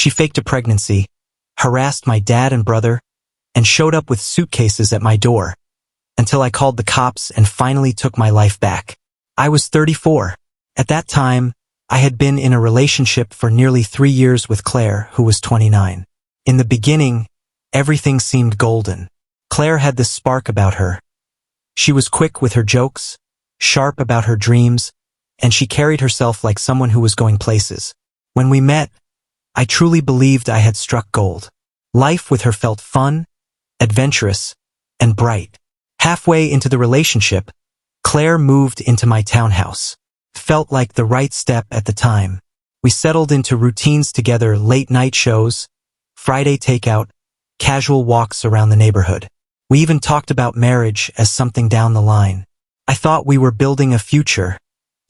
She faked a pregnancy, harassed my dad and brother, and showed up with suitcases at my door, until I called the cops and finally took my life back. I was 34. At that time, I had been in a relationship for nearly 3 years with Claire, who was 29. In the beginning, everything seemed golden. Claire had this spark about her. She was quick with her jokes, sharp about her dreams, and she carried herself like someone who was going places. When we met, I truly believed I had struck gold. Life with her felt fun, adventurous, and bright. Halfway into the relationship, Claire moved into my townhouse. Felt like the right step at the time. We settled into routines together: late-night shows, Friday takeout, casual walks around the neighborhood. We even talked about marriage as something down the line. I thought we were building a future,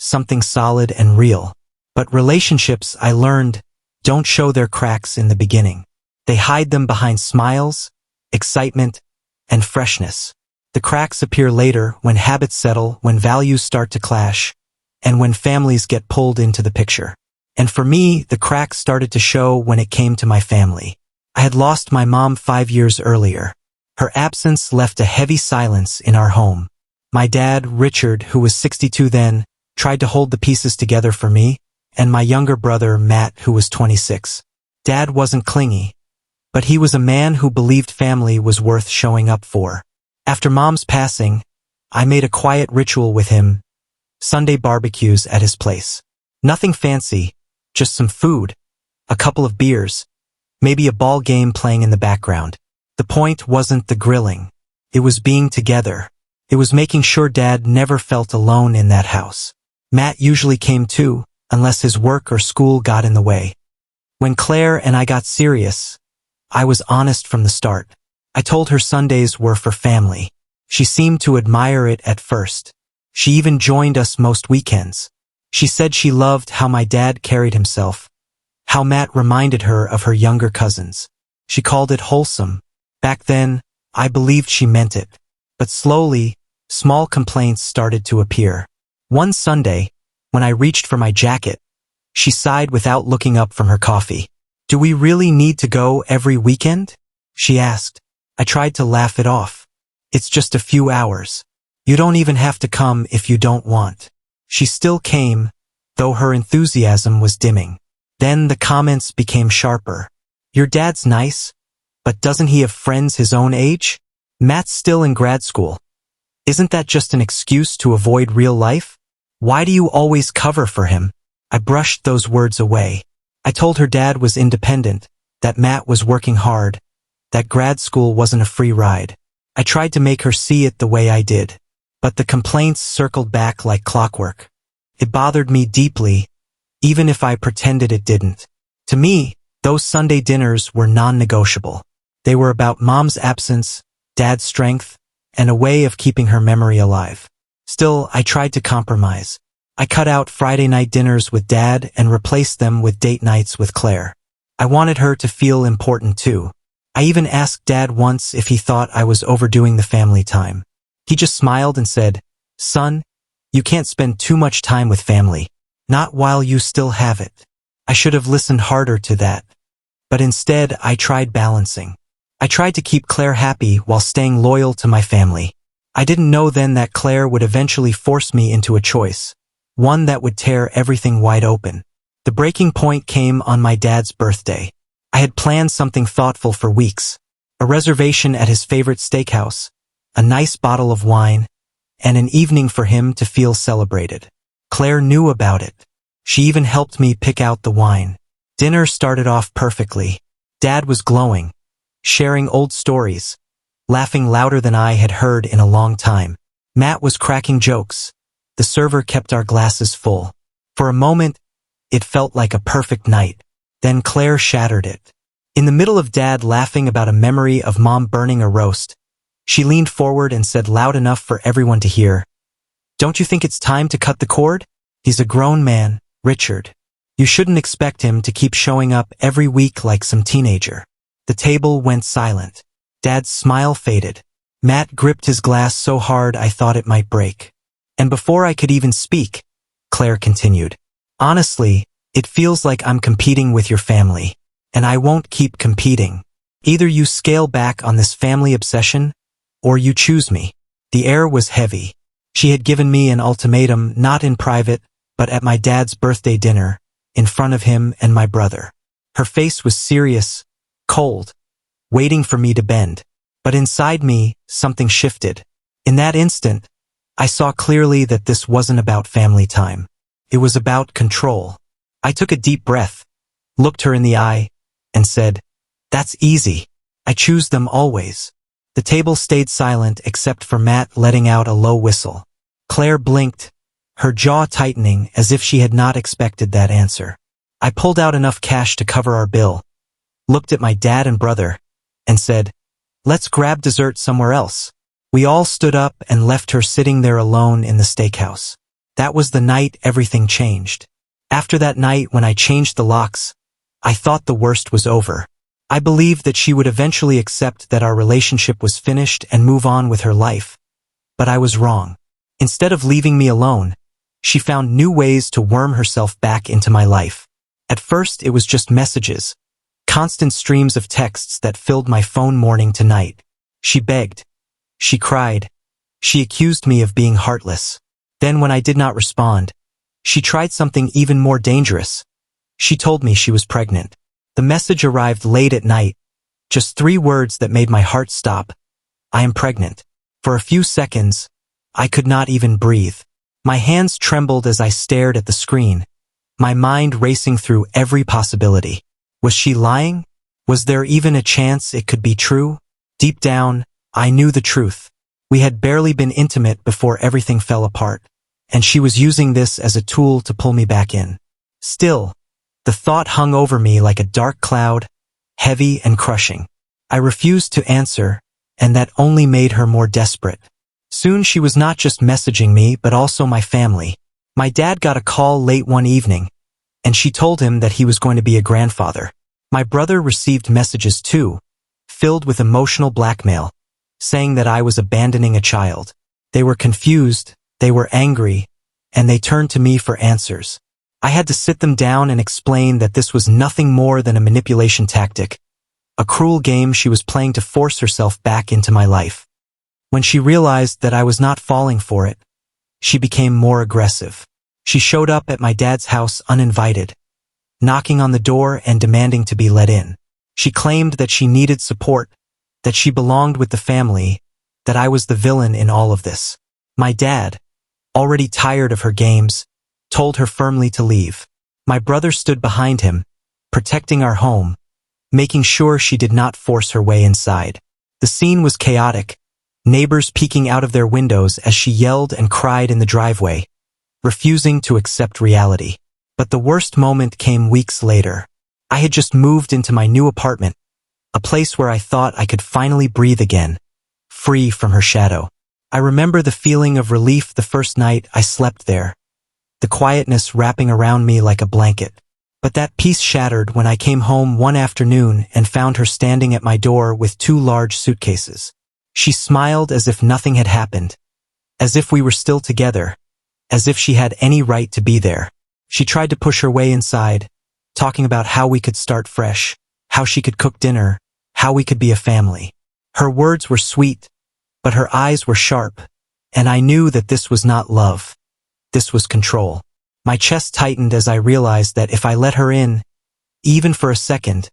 something solid and real. But relationships, I learned, don't show their cracks in the beginning. They hide them behind smiles, excitement, and freshness. The cracks appear later, when habits settle, when values start to clash, and when families get pulled into the picture. And for me, the cracks started to show when it came to my family. I had lost my mom 5 years earlier. Her absence left a heavy silence in our home. My dad, Richard, who was 62 then, tried to hold the pieces together for me, and my younger brother, Matt, who was 26. Dad wasn't clingy, but he was a man who believed family was worth showing up for. After Mom's passing, I made a quiet ritual with him: Sunday barbecues at his place. Nothing fancy, just some food, a couple of beers, maybe a ball game playing in the background. The point wasn't the grilling. It was being together. It was making sure Dad never felt alone in that house. Matt usually came too, unless his work or school got in the way. When Claire and I got serious, I was honest from the start. I told her Sundays were for family. She seemed to admire it at first. She even joined us most weekends. She said she loved how my dad carried himself, how Matt reminded her of her younger cousins. She called it wholesome. Back then, I believed she meant it. But slowly, small complaints started to appear. One Sunday, when I reached for my jacket, she sighed without looking up from her coffee. "Do we really need to go every weekend?" she asked. I tried to laugh it off. "It's just a few hours. You don't even have to come if you don't want." She still came, though her enthusiasm was dimming. Then the comments became sharper. "Your dad's nice, but doesn't he have friends his own age? Matt's still in grad school. Isn't that just an excuse to avoid real life? Why do you always cover for him?" I brushed those words away. I told her Dad was independent, that Matt was working hard, that grad school wasn't a free ride. I tried to make her see it the way I did. But the complaints circled back like clockwork. It bothered me deeply, even if I pretended it didn't. To me, those Sunday dinners were non-negotiable. They were about Mom's absence, Dad's strength, and a way of keeping her memory alive. Still, I tried to compromise. I cut out Friday night dinners with Dad and replaced them with date nights with Claire. I wanted her to feel important too. I even asked Dad once if he thought I was overdoing the family time. He just smiled and said, "Son, you can't spend too much time with family. Not while you still have it." I should have listened harder to that. But instead, I tried balancing. I tried to keep Claire happy while staying loyal to my family. I didn't know then that Claire would eventually force me into a choice, one that would tear everything wide open. The breaking point came on my dad's birthday. I had planned something thoughtful for weeks: a reservation at his favorite steakhouse, a nice bottle of wine, and an evening for him to feel celebrated. Claire knew about it. She even helped me pick out the wine. Dinner started off perfectly. Dad was glowing, sharing old stories, laughing louder than I had heard in a long time. Matt was cracking jokes. The server kept our glasses full. For a moment, it felt like a perfect night. Then Claire shattered it. In the middle of Dad laughing about a memory of Mom burning a roast, she leaned forward and said loud enough for everyone to hear, "Don't you think it's time to cut the cord? He's a grown man, Richard. You shouldn't expect him to keep showing up every week like some teenager." The table went silent. Dad's smile faded. Matt gripped his glass so hard I thought it might break. And before I could even speak, Claire continued, "Honestly, it feels like I'm competing with your family. and I won't keep competing. Either you scale back on this family obsession, or you choose me. The air was heavy. She had given me an ultimatum, not in private, but at my dad's birthday dinner, in front of him and my brother. Her face was serious, cold, waiting for me to bend. But inside me, something shifted. In that instant, I saw clearly that this wasn't about family time. It was about control. I took a deep breath, looked her in the eye, and said, "That's easy. I choose them always." The table stayed silent except for Matt letting out a low whistle. Claire blinked, her jaw tightening as if she had not expected that answer. I pulled out enough cash to cover our bill, looked at my dad and brother, and said, "Let's grab dessert somewhere else." We all stood up and left her sitting there alone in the steakhouse. That was the night everything changed. After that night when I changed the locks, I thought the worst was over. I believed that she would eventually accept that our relationship was finished and move on with her life. But I was wrong. Instead of leaving me alone, she found new ways to worm herself back into my life. At first, it was just messages, constant streams of texts that filled my phone morning to night. She begged. She cried. She accused me of being heartless. Then when I did not respond, she tried something even more dangerous. She told me she was pregnant. The message arrived late at night, just 3 words that made my heart stop. "I am pregnant." For a few seconds, I could not even breathe. My hands trembled as I stared at the screen, my mind racing through every possibility. Was she lying? Was there even a chance it could be true? Deep down, I knew the truth. We had barely been intimate before everything fell apart, and she was using this as a tool to pull me back in. Still, the thought hung over me like a dark cloud, heavy and crushing. I refused to answer, and that only made her more desperate. Soon she was not just messaging me but also my family. My dad got a call late one evening, and she told him that he was going to be a grandfather. My brother received messages too, filled with emotional blackmail, saying that I was abandoning a child. They were confused, they were angry, and they turned to me for answers. I had to sit them down and explain that this was nothing more than a manipulation tactic, a cruel game she was playing to force herself back into my life. When she realized that I was not falling for it, she became more aggressive. She showed up at my dad's house uninvited, knocking on the door and demanding to be let in. She claimed that she needed support, that she belonged with the family, that I was the villain in all of this. My dad, already tired of her games, told her firmly to leave. My brother stood behind him, protecting our home, making sure she did not force her way inside. The scene was chaotic, neighbors peeking out of their windows as she yelled and cried in the driveway, refusing to accept reality. But the worst moment came weeks later. I had just moved into my new apartment, a place where I thought I could finally breathe again, free from her shadow. I remember the feeling of relief the first night I slept there, the quietness wrapping around me like a blanket. But that peace shattered when I came home one afternoon and found her standing at my door with 2 large suitcases. She smiled as if nothing had happened, as if we were still together, as if she had any right to be there. She tried to push her way inside, talking about how we could start fresh, how she could cook dinner, how we could be a family. Her words were sweet, but her eyes were sharp, and I knew that this was not love. This was control. My chest tightened as I realized that if I let her in, even for a second,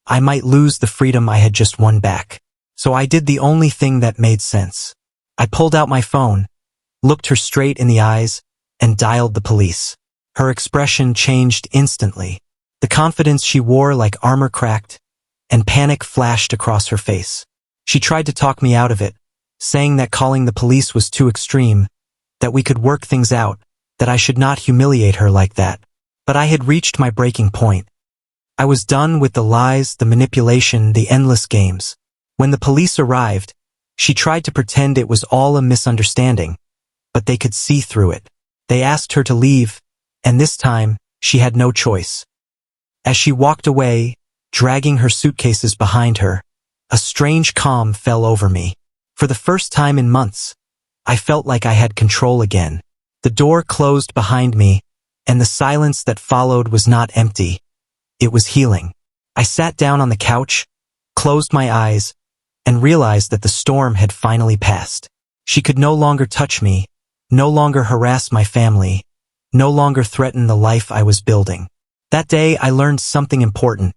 I might lose the freedom I had just won back. So I did the only thing that made sense. I pulled out my phone, looked her straight in the eyes, and dialed the police. Her expression changed instantly. The confidence she wore like armor cracked, and panic flashed across her face. She tried to talk me out of it, saying that calling the police was too extreme, that we could work things out, that I should not humiliate her like that. But I had reached my breaking point. I was done with the lies, the manipulation, the endless games. When the police arrived, she tried to pretend it was all a misunderstanding, but they could see through it. They asked her to leave, and this time, she had no choice. As she walked away, dragging her suitcases behind her, a strange calm fell over me. For the first time in months, I felt like I had control again. The door closed behind me, and the silence that followed was not empty. It was healing. I sat down on the couch, closed my eyes, and realized that the storm had finally passed. She could no longer touch me, no longer harass my family, no longer threaten the life I was building. That day I learned something important,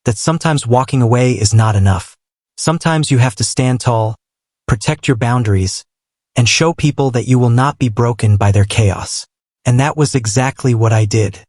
that sometimes walking away is not enough. Sometimes you have to stand tall, protect your boundaries, and show people that you will not be broken by their chaos. And that was exactly what I did.